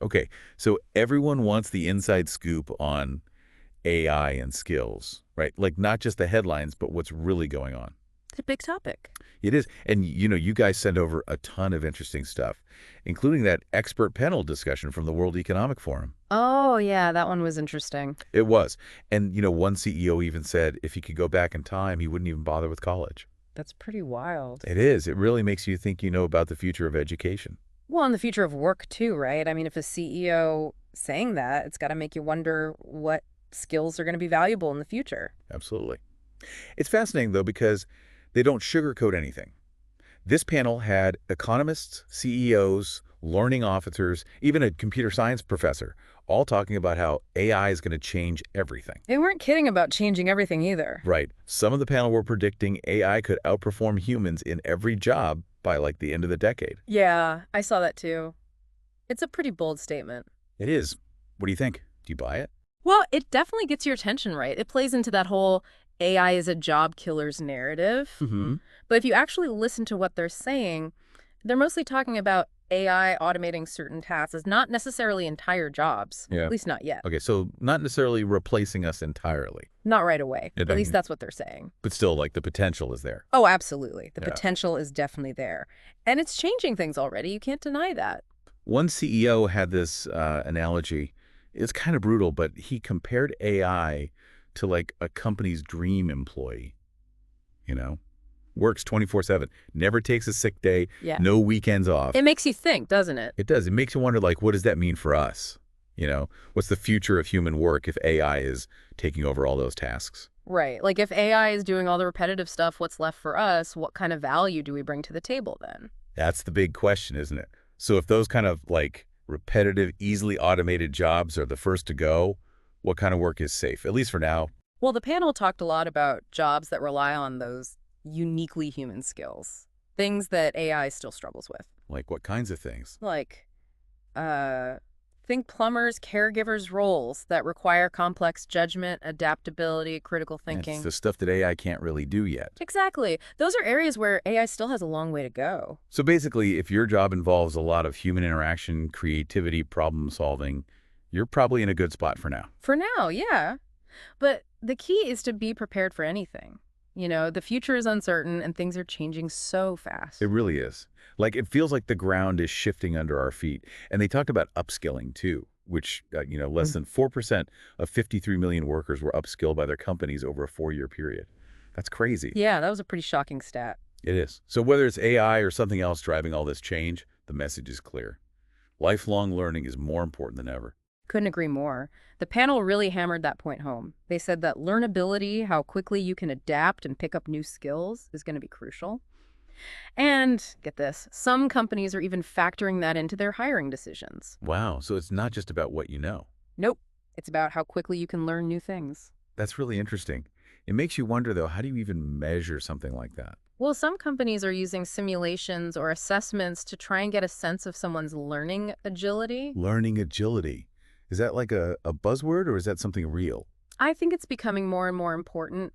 Okay, so everyone wants the inside scoop on AI and skills, right? Like not just the headlines, but what's really going on. It's a big topic. It is. And you guys send over a ton of interesting stuff, including that expert panel discussion from the World Economic Forum. Oh, yeah, that one was interesting. It was. And one CEO even said if he could go back in time, he wouldn't even bother with college. That's pretty wild. It is. It really makes you think about the future of education. Well, and the future of work too, right? I mean, if a CEO saying that, it's got to make you wonder what skills are going to be valuable in the future. Absolutely. It's fascinating, though, because they don't sugarcoat anything. This panel had economists, CEOs, learning officers, even a computer science professor, all talking about how AI is going to change everything. They weren't kidding about changing everything either. Right. Some of the panel were predicting AI could outperform humans in every job by like the end of the decade. Yeah, I saw that too. It's a pretty bold statement. It is. What do you think? Do you buy it? Well, it definitely gets your attention, right? It plays into that whole AI is a job killer's narrative. Mm-hmm. But if you actually listen to what they're saying, they're mostly talking about AI automating certain tasks, not necessarily entire jobs. Yeah. At least not yet. Okay, so not necessarily replacing us entirely. Not right away. It At least doesn't- that's what they're saying. But still, like, the potential is there. Oh, absolutely. The Yeah. potential is definitely there. And it's changing things already. You can't deny that. One CEO had this analogy. It's kind of brutal, but he compared AI to like a company's dream employee, you know? Works 24/7, never takes a sick day, Yeah. no weekends off. It makes you think, doesn't it? It does. It makes you wonder, like, what does that mean for us? What's the future of human work if AI is taking over all those tasks? Right. Like if AI is doing all the repetitive stuff, what's left for us? What kind of value do we bring to the table then? That's the big question, isn't it? So if those kind of like repetitive, easily automated jobs are the first to go, what kind of work is safe, at least for now? Well, the panel talked a lot about jobs that rely on those uniquely human skills, things that AI still struggles with. Like what kinds of things? Like, think plumbers, caregivers roles that require complex judgment, adaptability, critical thinking. It's the stuff that AI can't really do yet. Exactly. Those are areas where AI still has a long way to go. So basically, if your job involves a lot of human interaction, creativity, problem solving, you're probably in a good spot for now. For now, yeah. But the key is to be prepared for anything. The future is uncertain and things are changing so fast. It really is. Like, it feels like the ground is shifting under our feet. And they talked about upskilling, too, which, less than 4% of 53 million workers were upskilled by their companies over a 4-year period. That's crazy. Yeah, that was a pretty shocking stat. It is. So whether it's AI or something else driving all this change, the message is clear. Lifelong learning is more important than ever. Couldn't agree more. The panel really hammered that point home. They said that learnability, how quickly you can adapt and pick up new skills, is going to be crucial. And, get this, some companies are even factoring that into their hiring decisions. Wow. So it's not just about what you know. Nope. It's about how quickly you can learn new things. That's really interesting. It makes you wonder, though, how do you even measure something like that? Well, some companies are using simulations or assessments to try and get a sense of someone's learning agility. Learning agility. Is that like a buzzword or is that something real? I think it's becoming more and more important.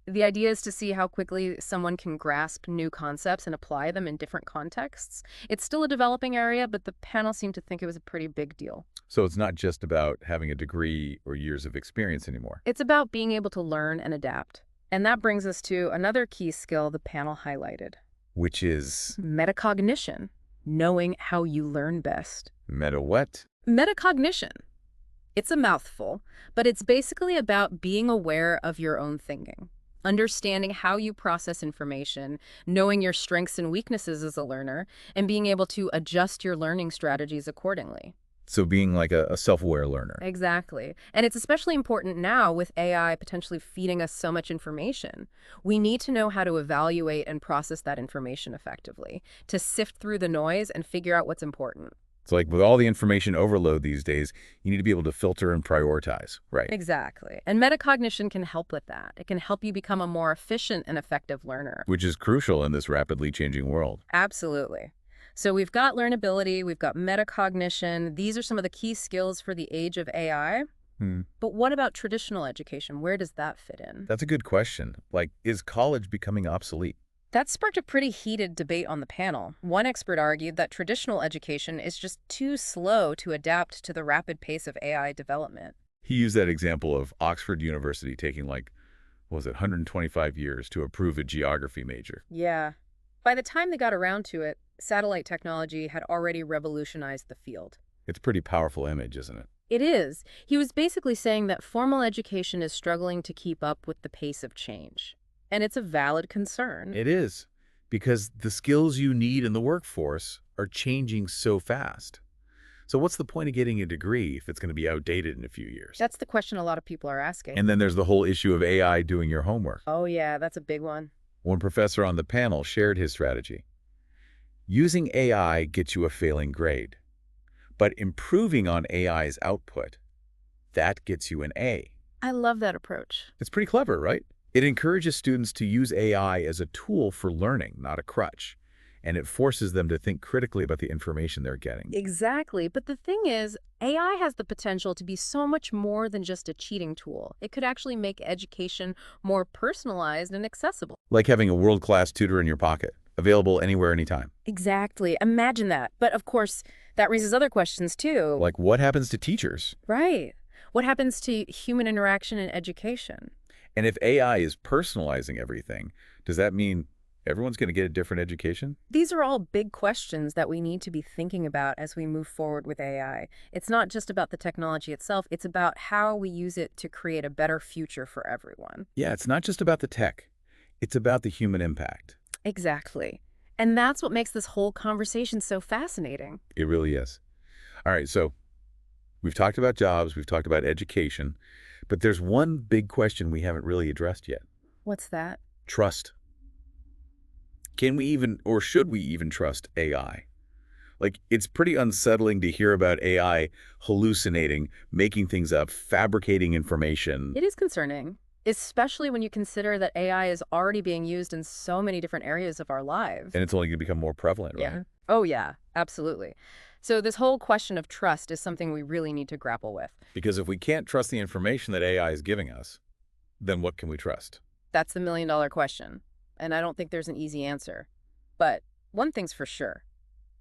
The idea is to see how quickly someone can grasp new concepts and apply them in different contexts. It's still a developing area, but the panel seemed to think it was a pretty big deal. So it's not just about having a degree or years of experience anymore. It's about being able to learn and adapt. And that brings us to another key skill the panel highlighted. Which is Metacognition, knowing how you learn best. meta what? Metacognition. It's a mouthful, but it's basically about being aware of your own thinking, understanding how you process information, knowing your strengths and weaknesses as a learner, and being able to adjust your learning strategies accordingly. So being like a self-aware learner. Exactly. And it's especially important now with AI potentially feeding us so much information. We need to know how to evaluate and process that information effectively, to sift through the noise and figure out what's important. It's like with all the information overload these days, you need to be able to filter and prioritize, right? Exactly. And metacognition can help with that. It can help you become a more efficient and effective learner. Which is crucial in this rapidly changing world. Absolutely. So we've got learnability, we've got metacognition. These are some of the key skills for the age of AI. But what about traditional education? Where does that fit in? That's a good question. Like, is college becoming obsolete? That sparked a pretty heated debate on the panel. One expert argued that traditional education is just too slow to adapt to the rapid pace of AI development. He used that example of Oxford University taking like, what was it, 125 years to approve a geography major. Yeah. By the time they got around to it, satellite technology had already revolutionized the field. It's a pretty powerful image, isn't it? It is. He was basically saying that formal education is struggling to keep up with the pace of change. And it's a valid concern. It is, because the skills you need in the workforce are changing so fast. So what's the point of getting a degree if it's going to be outdated in a few years? That's the question a lot of people are asking. And then there's the whole issue of AI doing your homework. Oh, yeah, that's a big one. One professor on the panel shared his strategy. Using AI gets you a failing grade, but improving on AI's output, that gets you an A. I love that approach. It's pretty clever, right? It encourages students to use AI as a tool for learning, not a crutch. And it forces them to think critically about the information they're getting. Exactly. But the thing is, AI has the potential to be so much more than just a cheating tool. It could actually make education more personalized and accessible. Like having a world-class tutor in your pocket, available anywhere, anytime. Exactly. Imagine that. But of course, that raises other questions too. Like what happens to teachers? Right. What happens to human interaction in education? And if AI is personalizing everything, does that mean everyone's going to get a different education? These are all big questions that we need to be thinking about as we move forward with AI. It's not just about the technology itself, it's about how we use it to create a better future for everyone. Yeah, it's not just about the tech. It's about the human impact. Exactly. And that's what makes this whole conversation so fascinating. It really is. All right, so we've talked about jobs, we've talked about education, but there's one big question we haven't really addressed yet. What's that? Trust. Can we even, or should we even trust AI? Like, it's pretty unsettling to hear about AI hallucinating, making things up, fabricating information. It is concerning, especially when you consider that AI is already being used in so many different areas of our lives. And it's only going to become more prevalent, right? Yeah. Oh, yeah, absolutely. So this whole question of trust is something we really need to grapple with. Because if we can't trust the information that AI is giving us, then what can we trust? That's the million-dollar question. And I don't think there's an easy answer. But one thing's for sure.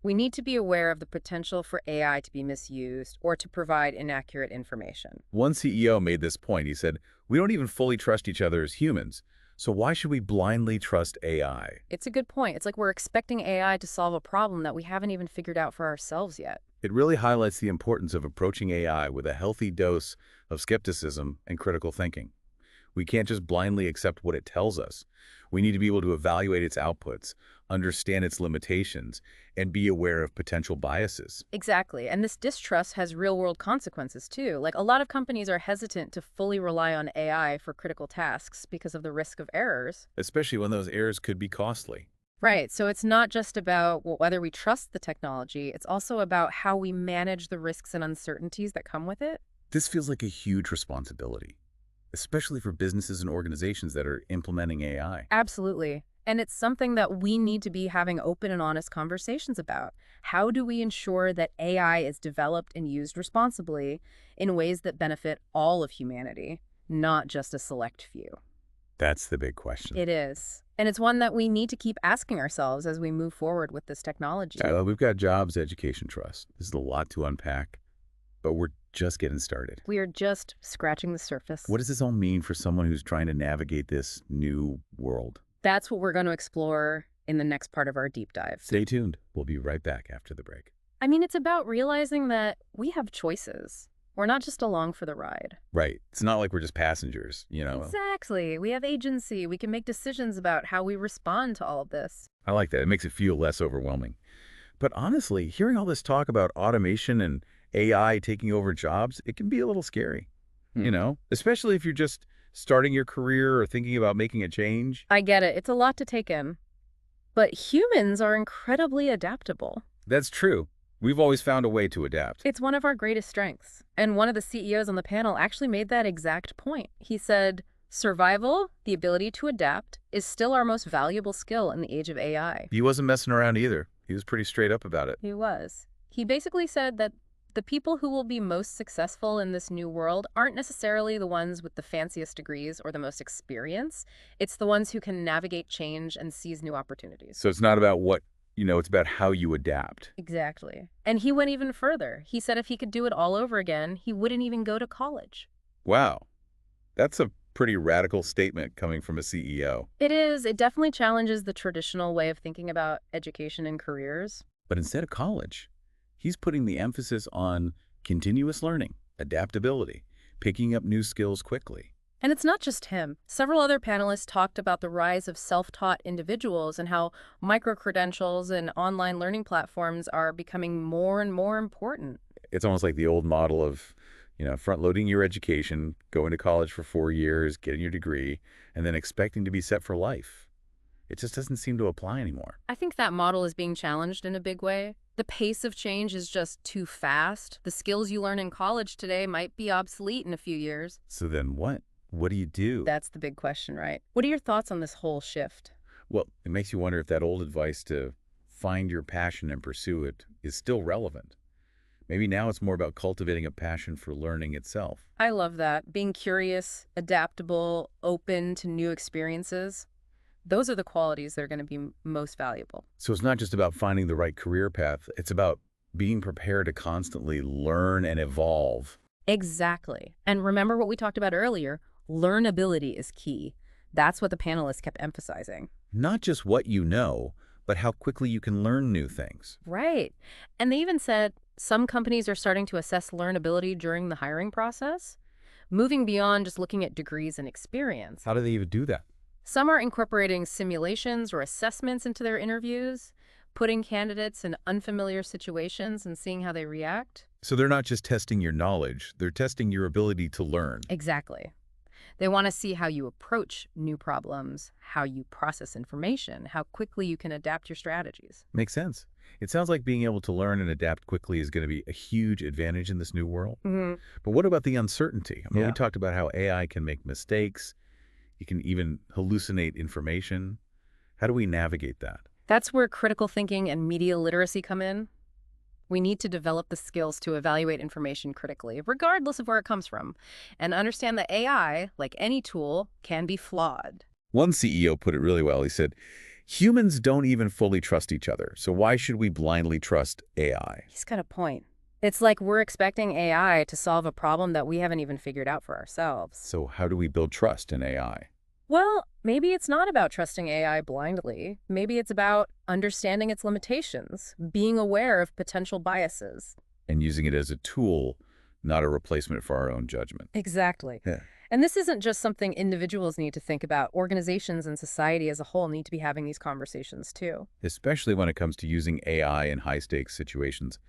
We need to be aware of the potential for AI to be misused or to provide inaccurate information. One CEO made this point. He said, we don't even fully trust each other as humans, so why should we blindly trust AI? It's a good point. It's like we're expecting AI to solve a problem that we haven't even figured out for ourselves yet. It really highlights the importance of approaching AI with a healthy dose of skepticism and critical thinking. We can't just blindly accept what it tells us. We need to be able to evaluate its outputs, understand its limitations, and be aware of potential biases. Exactly. And this distrust has real-world consequences, too. Like, a lot of companies are hesitant to fully rely on AI for critical tasks because of the risk of errors. Especially when those errors could be costly. Right. So it's not just about whether we trust the technology. It's also about how we manage the risks and uncertainties that come with it. This feels like a huge responsibility, especially for businesses and organizations that are implementing AI. Absolutely. And it's something that we need to be having open and honest conversations about. How do we ensure that AI is developed and used responsibly in ways that benefit all of humanity, not just a select few? That's the big question. It is. And it's one that we need to keep asking ourselves as we move forward with this technology. We've got jobs, education, trust. This is a lot to unpack, but we're just getting started. We are just scratching the surface. What does this all mean for someone who's trying to navigate this new world? That's what we're going to explore in the next part of our deep dive. Stay tuned. We'll be right back after the break. I mean, it's about realizing that we have choices. We're not just along for the ride. Right. It's not like we're just passengers, you know. Exactly. We have agency. We can make decisions about how we respond to all of this. I like that. It makes it feel less overwhelming. But honestly, hearing all this talk about automation and AI taking over jobs, it can be a little scary, you know, especially if you're just starting your career or thinking about making a change. I get it. It's a lot to take in. But humans are incredibly adaptable. That's true. We've always found a way to adapt. It's one of our greatest strengths. And one of the CEOs on the panel actually made that exact point. He said, survival, the ability to adapt, is still our most valuable skill in the age of AI. He wasn't messing around either. He was pretty straight up about it. He was. He basically said that The people who will be most successful in this new world aren't necessarily the ones with the fanciest degrees or the most experience. It's the ones who can navigate change and seize new opportunities. So it's not about it's about how you adapt. Exactly. And he went even further. He said if he could do it all over again, he wouldn't even go to college. Wow. That's a pretty radical statement coming from a CEO. It is. It definitely challenges the traditional way of thinking about education and careers. But instead of college, he's putting the emphasis on continuous learning, adaptability, picking up new skills quickly. And it's not just him. Several other panelists talked about the rise of self-taught individuals and how micro-credentials and online learning platforms are becoming more and more important. It's almost like the old model of, front-loading your education, going to college for 4 years, getting your degree, and then expecting to be set for life. It just doesn't seem to apply anymore. I think that model is being challenged in a big way. The pace of change is just too fast. The skills you learn in college today might be obsolete in a few years. So then what? What do you do? That's the big question, right? What are your thoughts on this whole shift? Well, it makes you wonder if that old advice to find your passion and pursue it is still relevant. Maybe now it's more about cultivating a passion for learning itself. I love that. Being curious, adaptable, open to new experiences. Those are the qualities that are going to be most valuable. So it's not just about finding the right career path. It's about being prepared to constantly learn and evolve. Exactly. And remember what we talked about earlier, learnability is key. That's what the panelists kept emphasizing. Not just what you know, but how quickly you can learn new things. Right. And they even said some companies are starting to assess learnability during the hiring process, moving beyond just looking at degrees and experience. How do they even do that? Some are incorporating simulations or assessments into their interviews, putting candidates in unfamiliar situations and seeing how they react. So they're not just testing your knowledge, they're testing your ability to learn. Exactly. They want to see how you approach new problems, how you process information, how quickly you can adapt your strategies. Makes sense. It sounds like being able to learn and adapt quickly is going to be a huge advantage in this new world. But what about the uncertainty? I mean, we talked about how AI can make mistakes. It can even hallucinate information. How do we navigate that? That's where critical thinking and media literacy come in. We need to develop the skills to evaluate information critically, regardless of where it comes from, and understand that AI, like any tool, can be flawed. One CEO put it really well. He said, humans don't even fully trust each other, so why should we blindly trust AI? He's got a point. It's like we're expecting AI to solve a problem that we haven't even figured out for ourselves. So how do we build trust in AI? Well, maybe it's not about trusting AI blindly. Maybe it's about understanding its limitations, being aware of potential biases. And using it as a tool, not a replacement for our own judgment. Exactly. Yeah. And this isn't just something individuals need to think about. Organizations and society as a whole need to be having these conversations too. Especially when it comes to using AI in high-stakes situations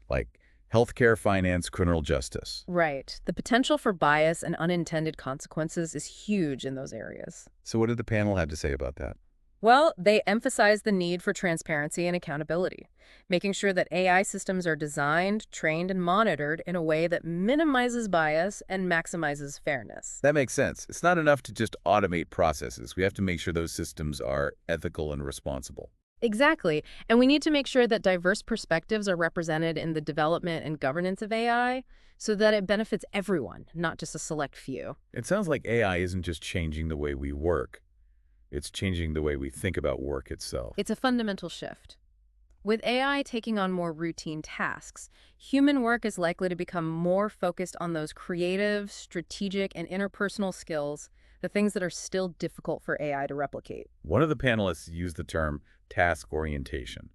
like healthcare, finance, criminal justice. Right. The potential for bias and unintended consequences is huge in those areas. So what did the panel have to say about that? Well, they emphasize the need for transparency and accountability, making sure that AI systems are designed, trained, and monitored in a way that minimizes bias and maximizes fairness. That makes sense. It's not enough to just automate processes. We have to make sure those systems are ethical and responsible. Exactly. And we need to make sure that diverse perspectives are represented in the development and governance of AI so that it benefits everyone, not just a select few. It sounds like AI isn't just changing the way we work. It's changing the way we think about work itself. It's a fundamental shift. With AI taking on more routine tasks, human work is likely to become more focused on those creative, strategic, and interpersonal skills, the things that are still difficult for AI to replicate. One of the panelists used the term task orientation.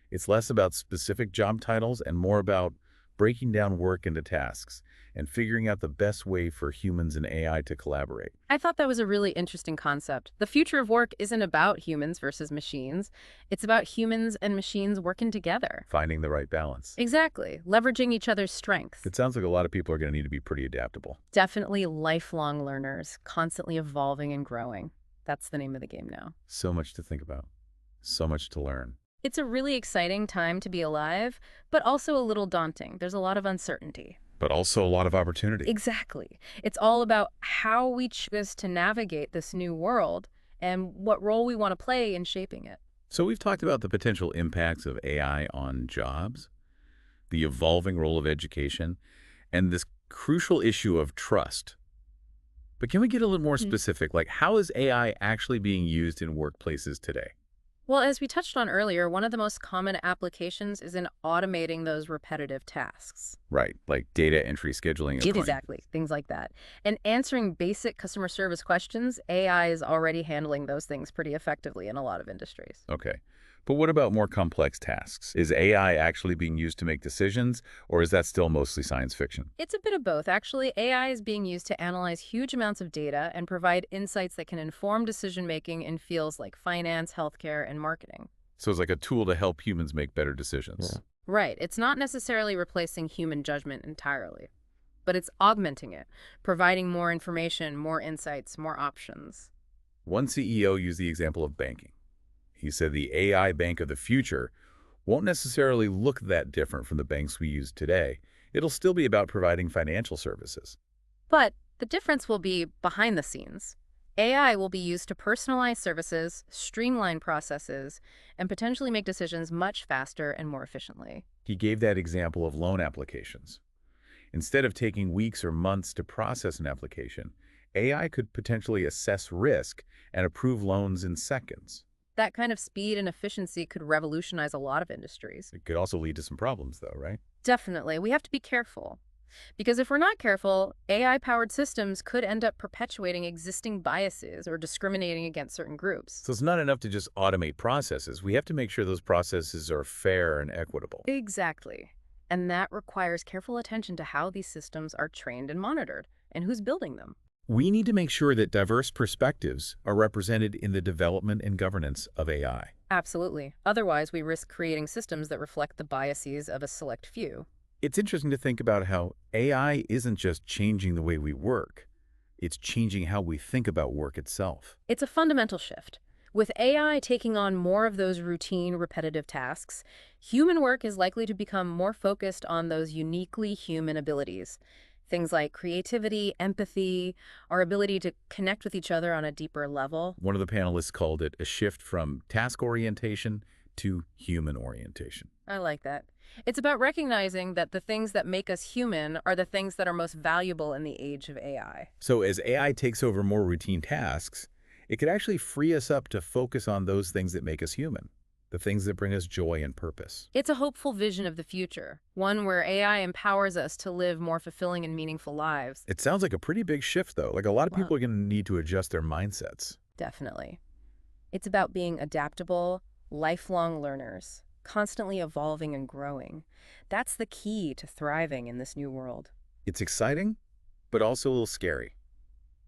It's less about specific job titles and more about breaking down work into tasks and figuring out the best way for humans and AI to collaborate. I thought that was a really interesting concept. The future of work isn't about humans versus machines. It's about humans and machines working together. Finding the right balance. Exactly. Leveraging each other's strengths. It sounds like a lot of people are going to need to be pretty adaptable. Definitely lifelong learners, constantly evolving and growing. That's the name of the game now. So much to think about. So much to learn. It's a really exciting time to be alive, but also a little daunting. There's a lot of uncertainty. But also a lot of opportunity. Exactly. It's all about how we choose to navigate this new world and what role we want to play in shaping it. So we've talked about the potential impacts of AI on jobs. the evolving role of education, and this crucial issue of trust. But can we get a little more specific? Like, how is AI actually being used in workplaces today? Well, as we touched on earlier, one of the most common applications is in automating those repetitive tasks. Right, like data entry, scheduling, accounting. Exactly, things like that. And answering basic customer service questions, AI is already handling those things pretty effectively in a lot of industries. Okay. But what about more complex tasks? Is AI actually being used to make decisions, or is that still mostly science fiction? It's a bit of both, actually. AI is being used to analyze huge amounts of data and provide insights that can inform decision-making in fields like finance, healthcare, and marketing. So it's like a tool to help humans make better decisions. Yeah. Right, it's not necessarily replacing human judgment entirely, but it's augmenting it, providing more information, more insights, more options. One CEO used the example of banking. He said the AI bank of the future won't necessarily look that different from the banks we use today. It'll still be about providing financial services. But the difference will be behind the scenes. AI will be used to personalize services, streamline processes, and potentially make decisions much faster and more efficiently. He gave that example of loan applications. Instead of taking weeks or months to process an application, AI could potentially assess risk and approve loans in seconds. That kind of speed and efficiency could revolutionize a lot of industries. It could also lead to some problems, though, right? Definitely, we have to be careful. Because if we're not careful, AI-powered systems could end up perpetuating existing biases or discriminating against certain groups. So it's not enough to just automate processes. We have to make sure those processes are fair and equitable. Exactly. And that requires careful attention to how these systems are trained and monitored, and who's building them. We need to make sure that diverse perspectives are represented in the development and governance of AI. Absolutely. Otherwise, we risk creating systems that reflect the biases of a select few. It's interesting to think about how AI isn't just changing the way we work. It's changing how we think about work itself. It's a fundamental shift. With AI taking on more of those routine, repetitive tasks, human work is likely to become more focused on those uniquely human abilities. Things like creativity, empathy, our ability to connect with each other on a deeper level. One of the panelists called it a shift from task orientation to human orientation. I like that. It's about recognizing that the things that make us human are the things that are most valuable in the age of AI. So as AI takes over more routine tasks, it could actually free us up to focus on those things that make us human, the things that bring us joy and purpose. It's a hopeful vision of the future, one where AI empowers us to live more fulfilling and meaningful lives. It sounds like a pretty big shift, though. Like a lot of Wow. people are going to need to adjust their mindsets. Definitely. It's about being adaptable, lifelong learners, constantly evolving and growing. That's the key to thriving in this new world. It's exciting, but also a little scary.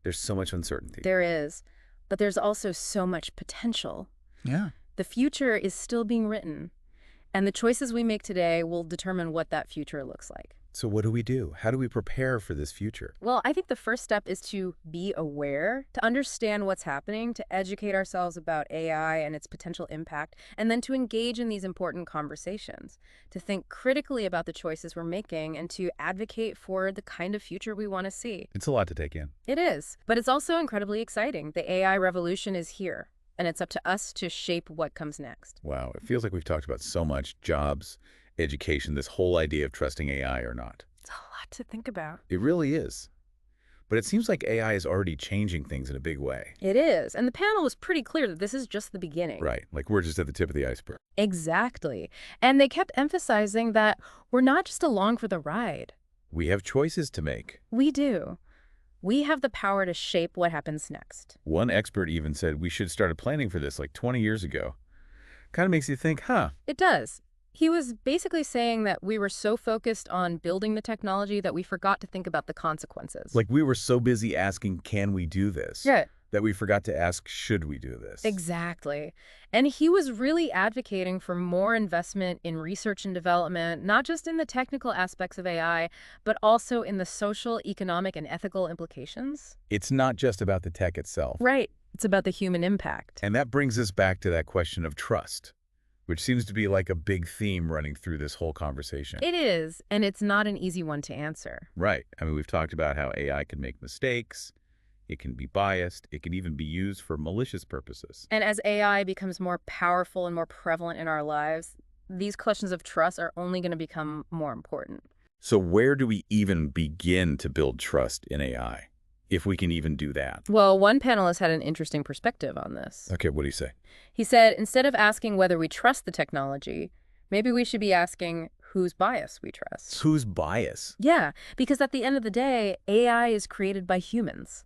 There's so much uncertainty. There is, but there's also so much potential. Yeah. The future is still being written, and the choices we make today will determine what that future looks like. So what do we do? How do we prepare for this future? Well, I think the first step is to be aware, to understand what's happening, to educate ourselves about AI and its potential impact, and then to engage in these important conversations, to think critically about the choices we're making, and to advocate for the kind of future we want to see. It's a lot to take in. It is, but it's also incredibly exciting. The AI revolution is here, and it's up to us to shape what comes next. Wow, it feels like we've talked about so much: jobs, education, this whole idea of trusting AI or not. It's a lot to think about. It really is. But it seems like AI is already changing things in a big way. It is, and the panel was pretty clear that this is just the beginning. Right, like we're just at the tip of the iceberg. Exactly. And they kept emphasizing that we're not just along for the ride. We have choices to make. We do. We have the power to shape what happens next. One expert even said we should have started planning for this like 20 years ago. Kind of makes you think, huh? It does. He was basically saying that we were so focused on building the technology that we forgot to think about the consequences. Like we were so busy asking, can we do this? Yeah. That we forgot to ask, should we do this? Exactly. And he was really advocating for more investment in research and development, not just in the technical aspects of AI, but also in the social, economic, and ethical implications. It's not just about the tech itself. Right. It's about the human impact. And that brings us back to that question of trust, which seems to be like a big theme running through this whole conversation. It is, and it's not an easy one to answer. Right. I mean, we've talked about how AI can make mistakes. It can be biased. It can even be used for malicious purposes. And as AI becomes more powerful and more prevalent in our lives, these questions of trust are only going to become more important. So where do we even begin to build trust in AI, if we can even do that? Well, one panelist had an interesting perspective on this. Okay, what do you say? He said, instead of asking whether we trust the technology, maybe we should be asking whose bias we trust. Whose bias? Yeah, because at the end of the day, AI is created by humans.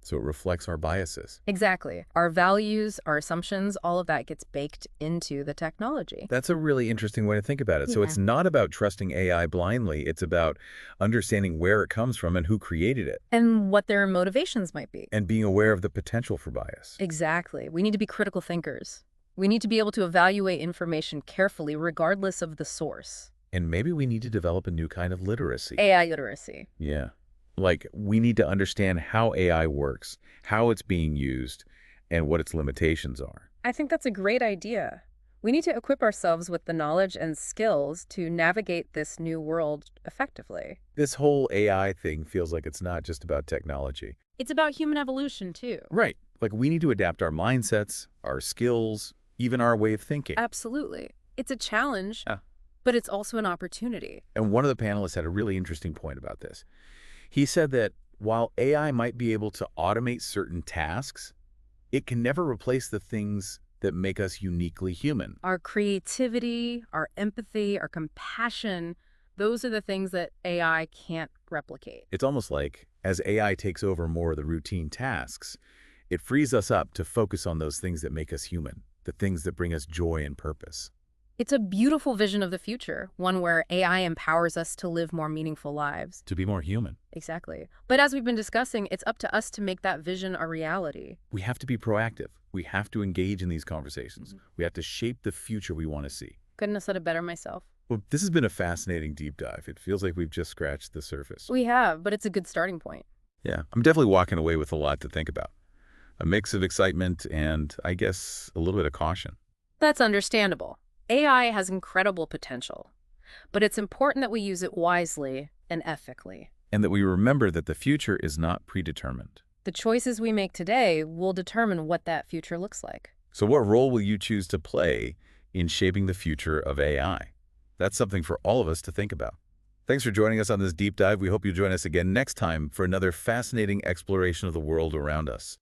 So it reflects our biases. Exactly. Our values, our assumptions, all of that gets baked into the technology. That's a really interesting way to think about it. So Yeah. it's not about trusting AI blindly. It's about understanding where it comes from and who created it, And what their motivations might be. and being aware of the potential for bias. Exactly. We need to be critical thinkers. We need to be able to evaluate information carefully, regardless of the source. And maybe we need to develop a new kind of literacy. AI literacy. Yeah. Like, we need to understand how AI works, how it's being used, and what its limitations are. I think that's a great idea. We need to equip ourselves with the knowledge and skills to navigate this new world effectively. This whole AI thing feels like it's not just about technology. It's about human evolution, too. Right. Like, we need to adapt our mindsets, our skills, even our way of thinking. Absolutely. It's a challenge, Yeah. but it's also an opportunity. And one of the panelists had a really interesting point about this. He said that while AI might be able to automate certain tasks, it can never replace the things that make us uniquely human. Our creativity, our empathy, our compassion, those are the things that AI can't replicate. It's almost like as AI takes over more of the routine tasks, it frees us up to focus on those things that make us human, the things that bring us joy and purpose. It's a beautiful vision of the future, one where AI empowers us to live more meaningful lives. To be more human. Exactly. But as we've been discussing, it's up to us to make that vision a reality. We have to be proactive. We have to engage in these conversations. We have to shape the future we want to see. Couldn't have said it better myself. Well, this has been a fascinating deep dive. It feels like we've just scratched the surface. We have, but it's a good starting point. Yeah, I'm definitely walking away with a lot to think about. A mix of excitement and, I guess, a little bit of caution. That's understandable. AI has incredible potential, but it's important that we use it wisely and ethically. And that we remember that the future is not predetermined. The choices we make today will determine what that future looks like. So what role will you choose to play in shaping the future of AI? That's something for all of us to think about. Thanks for joining us on this deep dive. We hope you join us again next time for another fascinating exploration of the world around us.